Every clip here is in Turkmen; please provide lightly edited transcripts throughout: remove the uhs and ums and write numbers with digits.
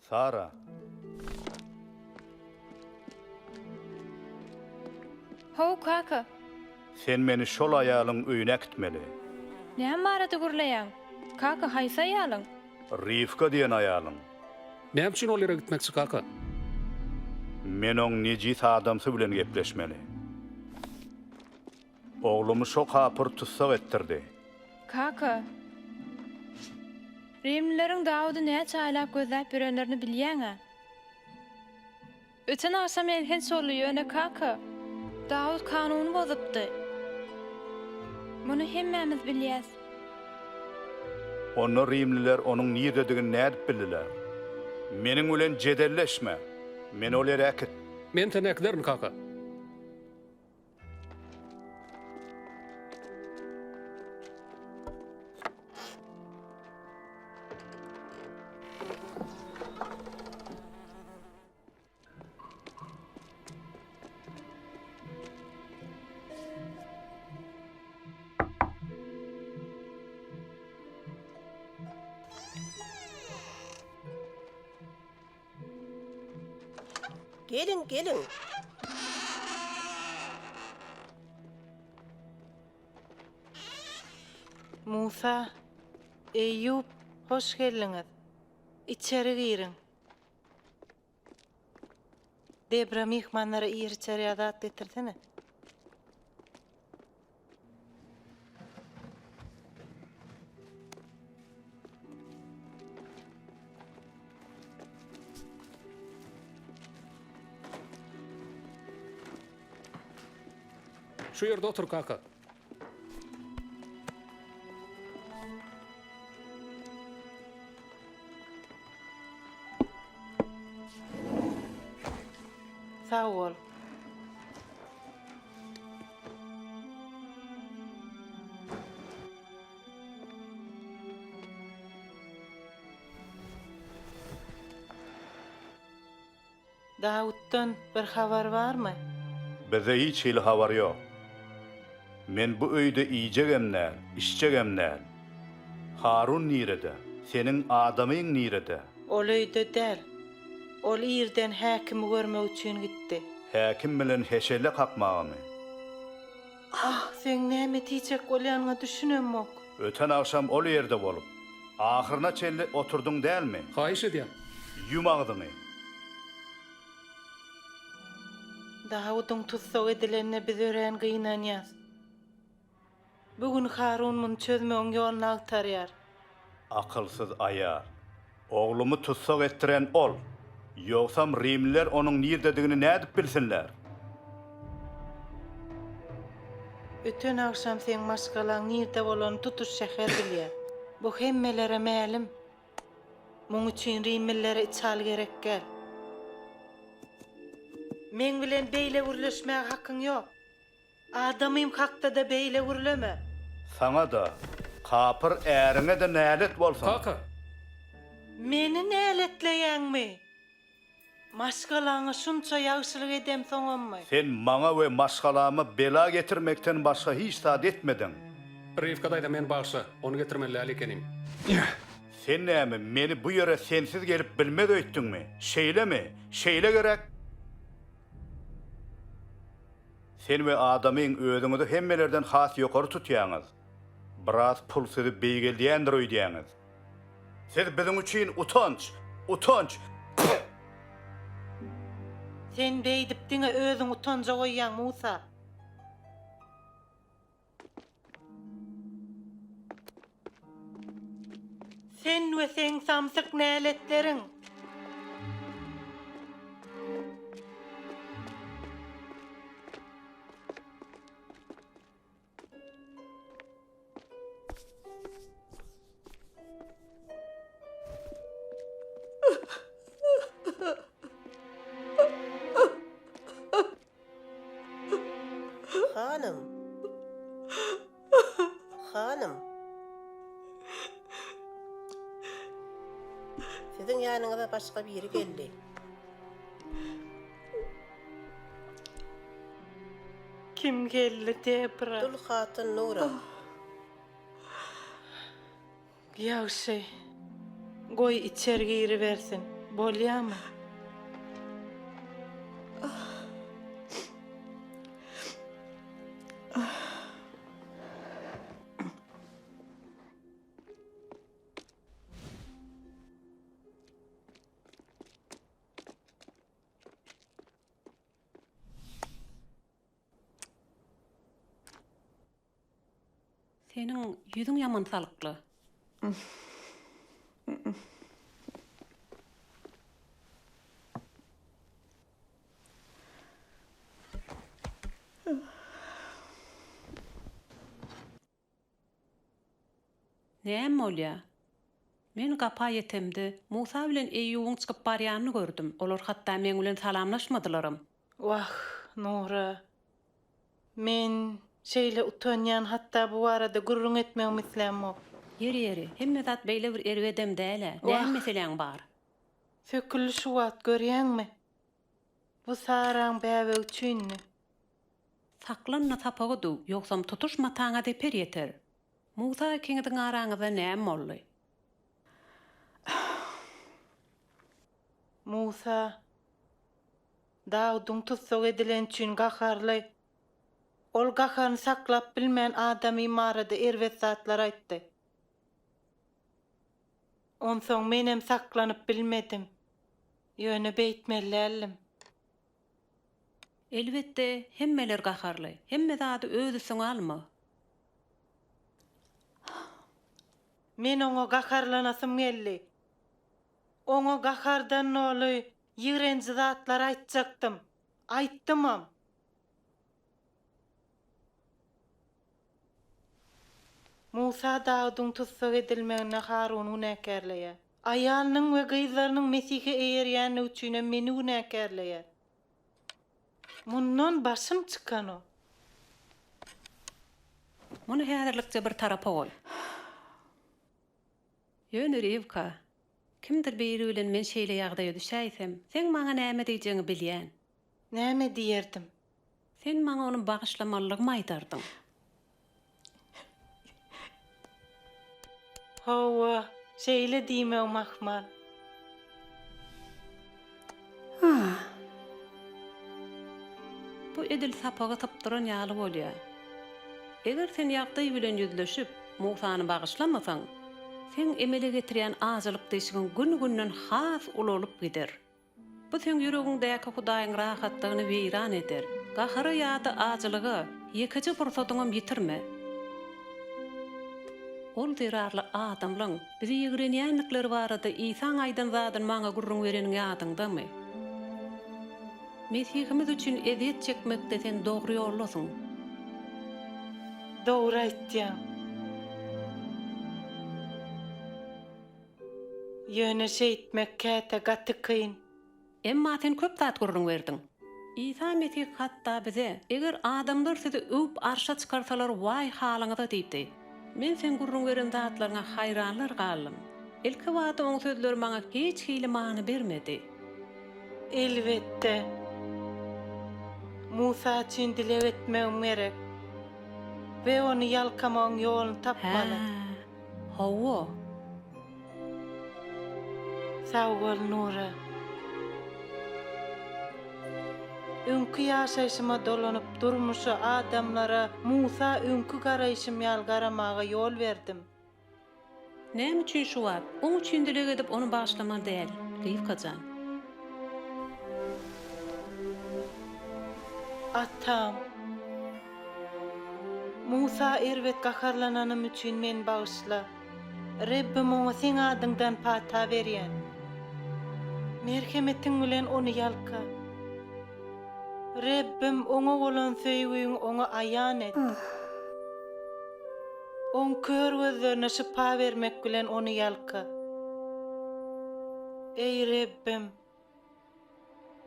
Sara. Ho kaka. Sen meni şol ayalyň öýüne gitmeli. Näme barada gurlaýan? Kaka haýsa ýalyň? Rivka diýen ayalyň. Näme üçin ol ýere gitmekçi kaka? Men oň nejis adamsy bilen gepleşmeli. Oglumy şo kapyr tutsak ettirdi. Kaka. Rimlileriň Dawudy näme çaýlap gözläp berenlerini bilýäň-a? Öten aşam elhen sorulyýar kaka. Dawud kanuny bozupdy. Muny hemmämiz bilýäs. Onu Rimliler onuň niýedigini nädip bildiler. Meniň bilen jedelleşme. Men ol ýere äkit. Men teneklerim kaka. Gelin. Musa, Eyyub, hoş geldiňiz. İçeri girin. Debra mihmanlara içeri adat getirsene. Şu yerde otur kaka. Sağ ol. Davut'tan bir haber var mı? Bize hiç hili habar yok. Men bu öýde iýjegemnän, işjegemnän. Harun nirede? Senin adamyň nirede? Ol öýde däl. Ol ýerden häkimi görmek üçin gitdi. Häkim bilen heşelle kakmagamy. Sen näme diýjek bolýanyňy düşünemok. Öten akşam ol ýerde bolup, ahyrına çelli oturduň dälmi? Haýyş edýär. Yumagdyňy. Dawud'un tutsak edilenine biz ören gynanýas. Bugün Harun muny çözmegiň ýoluny agtarýar. Akılsız ayar. Oglumy tutsak ettiren ol. Yoksam Rimliler onuň niýededigini nädip bilsinler? Öten akşam sen maşgalaň niýerde bolan tutuş şäher bilýär. Bu hemmelere mälim. Muň üçin Rimlilere içal gerek gel. Men bilen beýle gürleşmäge hakyň ýok. Adamym hakda da beýle gürleme. Sana da, kapır äriňe de nälet bolsa. Kaka. Meni näletleýäňmi? Maşgalaňa şunça ýagşylyk edem soňammy? Sen maňa we maşgalama bela getirmekten başga hiç saat etmedin. Rivka'da da men bagşa, onu getirmeli ekenim. Sen näme meni bu ýere sensiz gelip bilmez öýtdiňmi? Şeýlemi? Şeýle gerek. Sen we adamyň özüňizi hemmelerden has ýokary tutýaňyz. Biraz pul sizi beýgeldiýändir öýdýäňiz. Siz biziň üçin utanç. Sen beýdipdiňe özüň utanja goýýan Musa. Sen we sen samsyk näletleriň. Hanım. Sizin yanınıza başka biri geldi. Kim geldi Debra? Dul hatun Nura. Ýagşy. Goý içeri giriversin. Bolýarmy? Senin yüzün yaman salıklı. Näme bolýar? Men gapa yetemdi. Musa bilen Eýýubyň çykyp barýanyny gördüm. Olar hatda men bilen salamlaşmadylarym. Wah, Nura. Men şeýle utanýan hatda bu arada gurrun etmegi mislenmok. Yeri, hemme zat beýle bir erwedem däle. Näme meseleň bar? Sökülli şu wat görýäňmi? Bu saraň bäwe üçinmi? Saklanna tapagydy, ýoksam tutuşma taňa deper yeter. Musa kiňiň araňyzda näme boldy? Musa Dawudyň tutsok edilen üçin gaharly. Ol gaharny saklap bilmän adamy marada erwet zatlar aýtdy. Onsoň menem saklanyp bilmedim. Ýöne beýtmellälim. Elbetde hemmeler gaharly. Hemme zady özü soňalmy. Men oňa gaharlanasym geldi. Oňa gahardan noly ýigrenji zatlar aýtjaktym. Aýtdymam. Musa Dawudyň tutsok edilmegine Haruny näkerleýär. Aýalynyň we gyzlarynyň Mesih'e eýerýäni üçin meni näkerleýär. Mundan başym çykan o. Muny häzirlikçe bir tarapa goý. Ýöne Rivka, kimdir biri bilen men şeýle ýagdaýa düşäýsem, sen maňa näme diýjeňi bilýän. Näme diýerdim? Sen maňa onu bagyşlamalygymy aýdardyň. Hawa, şeýle diýme mahmal. Bu edil sapaga tapdyran ýaly bolýar. Eger sen ýagdaý bilen ýüzleşip Musany bagyşlamasaň, sen emele getirýän azylyk deşigiň gün-günden has ulanyp gider. Bu sen ýüregiňdäki Hudaýyň rahatlygyny weýran eder. Gahary ýa-da azylygy ýekiji fursatyňam ýitirme. Ol dirarly adamlaň bizi ýigrenýänlikleri barada İsa aýdan zadyň maňa gurrun bereniň ýadyňdamy? Mesihimiz üçün eziyet çekmekde sen dogry ýoldasyň. Dogry aýtdýaň. Ýöne şeýtmek käte gaty kyn. Emma sen köp zat gurrun berdiň. İsa Mesih hatda bize eger adamlar sizi öp arşa çykarsalar vay halyňyza diýdi. Men sen gurrun beren zatlaryňa haýranlar galdym. Ilki wagty oň sözleri maňa hiç hili many bermedi. Elbette. Musa için dilek etmegim gerek. Ve onu yalkamaň ýoluny tapmaly. Hawa. Sag bol Nura. Öňkü ýaşaýşyma dolanyp durmuşa adamlara Musa öňkü garaýşym ýal garamaga ýol berdim. Näme üçin şu wagt? Oň üçin dilek edip onu bagyşlaman däl. Rivkajan. Atam. Musa erwet gaharlananym üçin men bagyşla. Rabbim oňa sen adyňdan pata berýän. Merhemetiň bilen onu ýalka. Rabbim oňa bolan söýgüň oňa aýan et. On kör gözlerine şifa vermek bilen onu ýalka. Ey Rabbim,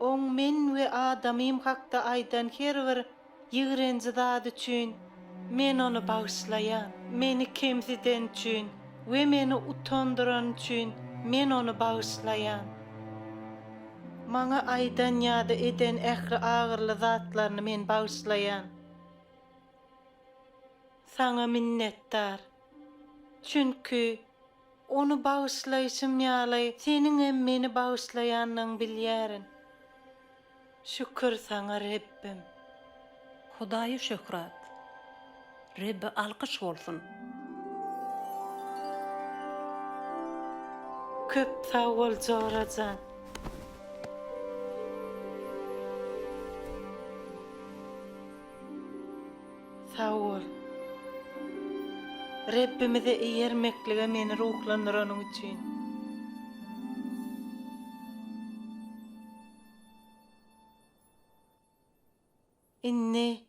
on men we adamym hakda aýdan her bir ýigrenji zat üçin men onu bagyşlaýan, meni kemsiden üçin we meni utandyran üçin men onu bagyşlaýan. Maňa aýdan ýa-da eden ähli agyrly zatlaryny men bagyşlaýan. Sana minnetdar. Çünkü Onu bağışlayışım ýaly, senin hem meni bağışlaýanyň bilýärin. Şükür sana Rabbim. Hudaýy şöhret. Rebbe alkyş bolsun. Köp sağ ol Jorajan. Sağ ol. Rabbimize eýermeklige meni ruhlandyranyň üçin. Inni,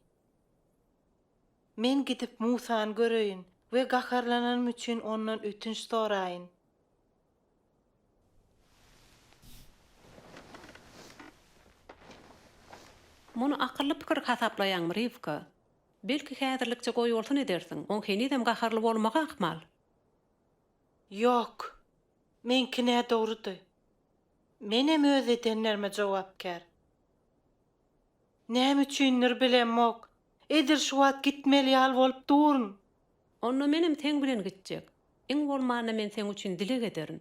men gidip Musany göreýin we gaharlananym üçin ondan ötünç soraýyn. Muny akylly pikir hasaplaýanmy Rivka? Belki häzirlikçe goýulsun edersiň. On henidem gaharly bolmagy akmal. Yok, menkine doğrudy. Menem öz edenlerime jogapkär. Näme üçindir bilemok. Edir şu wagt gitmeli ýal bolup durun. Onu menem teň bilen gitjek. Iň bolmany men sen üçin dilek ederim.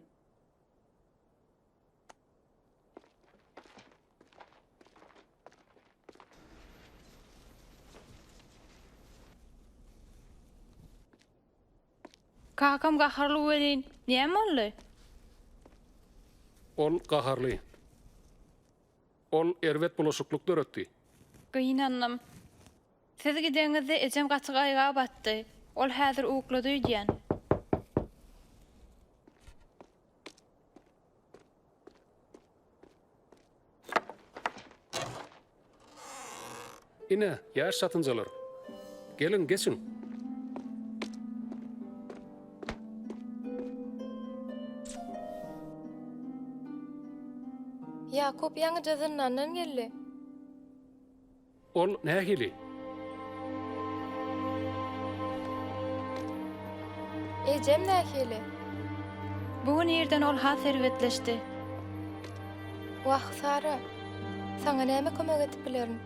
Kakam gaharly welin. Näme boldy? Ol gaharly. Ol erwet bulaşıklık döretdi. Gynannym. Siz gideňizde ejem gaçyk aýga batdy. Ol häzir uklady diýen. Ine, yaş satıncalar. Gelin, geçin. Yakup ýaňy jazandan geldi. Ol nähili? Ejem nähili. Bugün ýerden ol ha serwetleşdi. Wah Sara. Saňa näme kömek etip bilerin?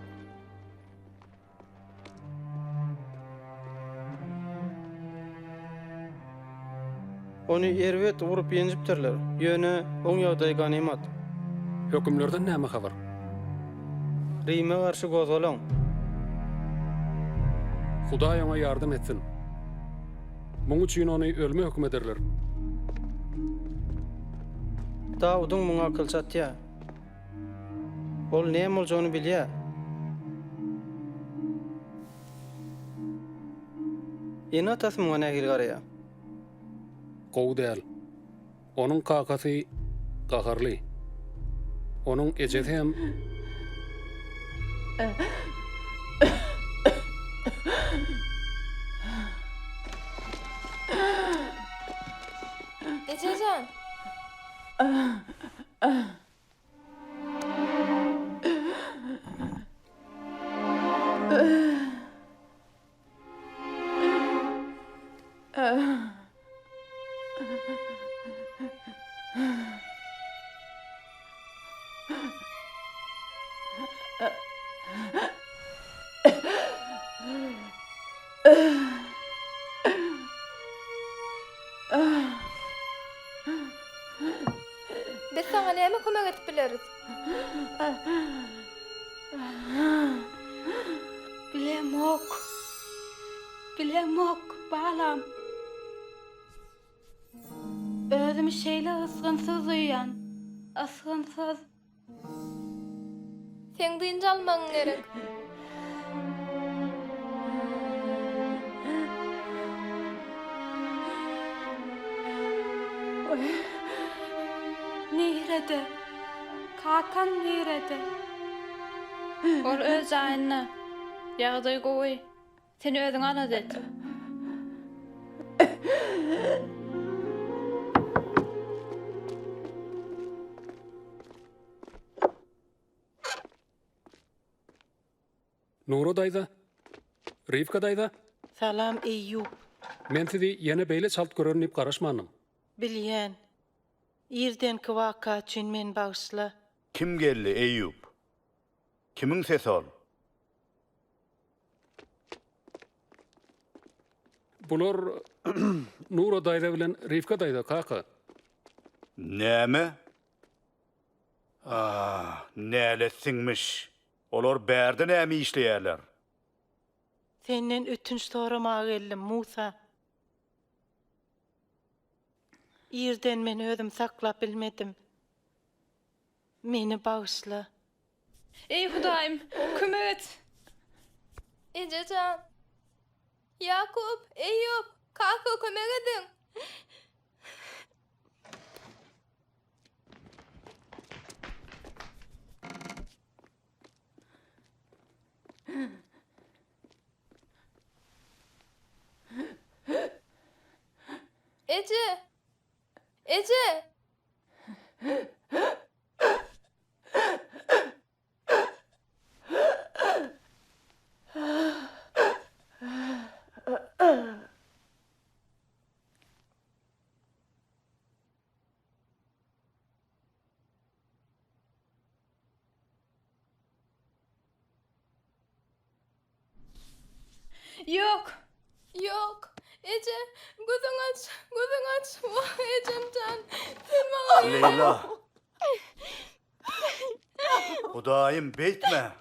Onu erwet urup ýenjipdirler. Ýöne oň ýagdaý ganimat. Hökümlerden näme habar? Rime garşy gozalaň. Hudaý ona yardım etsin. Muň üçin ony ölme hökm ederler. Dawudyň muňa kılçatýa. Ol näme boljagyny bilýär. Ýene atasy muňa nähili garaýar. Gowy däl. Onuň kakasy gaharly. Onuň ejesi hem Ejejan. Biz saňa näme kömek etip bileris? Bilemok, balam. Özüm şeýle ısgynsyz duýýan. Isgynsyz. Sen dynjalmaň gerek. Nirede? Kakan nirede? Ol öz aýyna. Ýagdaý gowy. Seni özüň alad et. Nuro daýda, Rivka daýda. Salam Eyyub. Men sizi ýene beýle çalt görünip garaşmanım. Bilýän. Ýerdenki waka üçin men bagysla. Kim geldi Eyyub? Kimin sesi ol? Bular Nura daýda bilen Rivka daýda kaka. Näme? Näletsinmiş. Olar bärde näme işleýärler? Senden ötünç soramağa geldim Musa. Ýerden men özüm saklap bilmedim. Meni bağışla. Ey Hudaýym, kömek et. Ejecan. Yakup, Eyüp, kaka kömek edin. Ece. Ece. Yok. Yok. Ece, gözün aç, gözün aç. Vah Ecemcan. Sen bana Leyla. Hudaýym beýtme.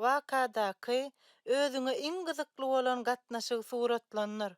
Wakadaky özüňe iň gyzykly bolan gatnaşygy suratlanýar.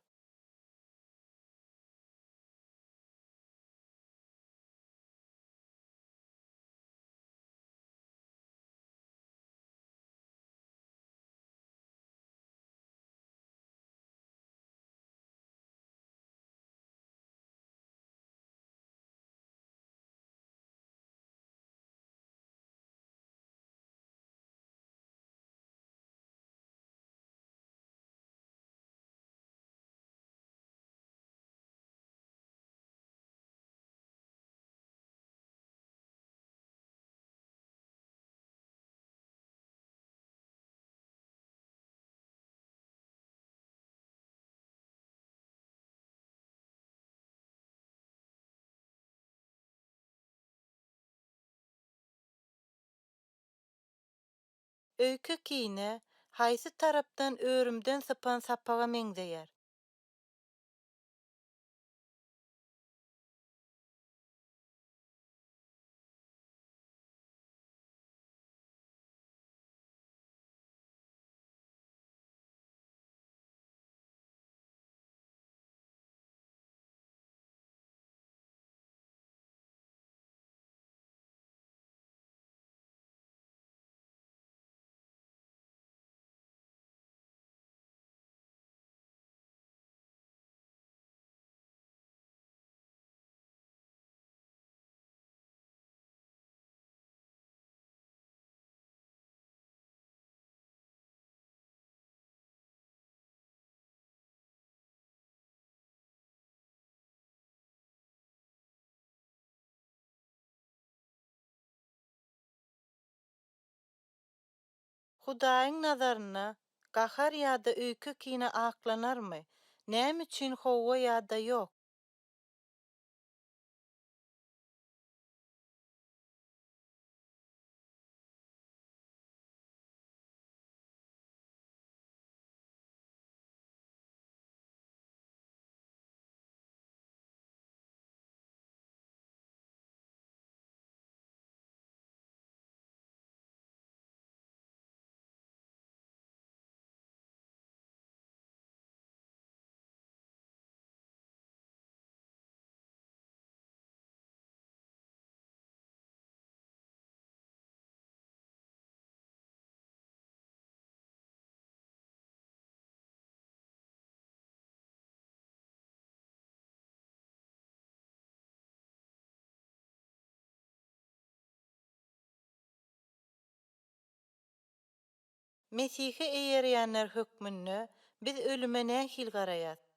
Öýke kine haýsy tarapdan Örümden Sypan Sapaga meňzeýär. Hudaýyň nazaryna gahar ýa-da öýke kine aklanarmy? Näme üçin howa ýa-da ýok? Mesihi eýerýänler hökmünde biz ölüme nähil garaýas?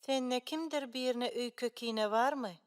Senne kimdir birine öýkekine barmy?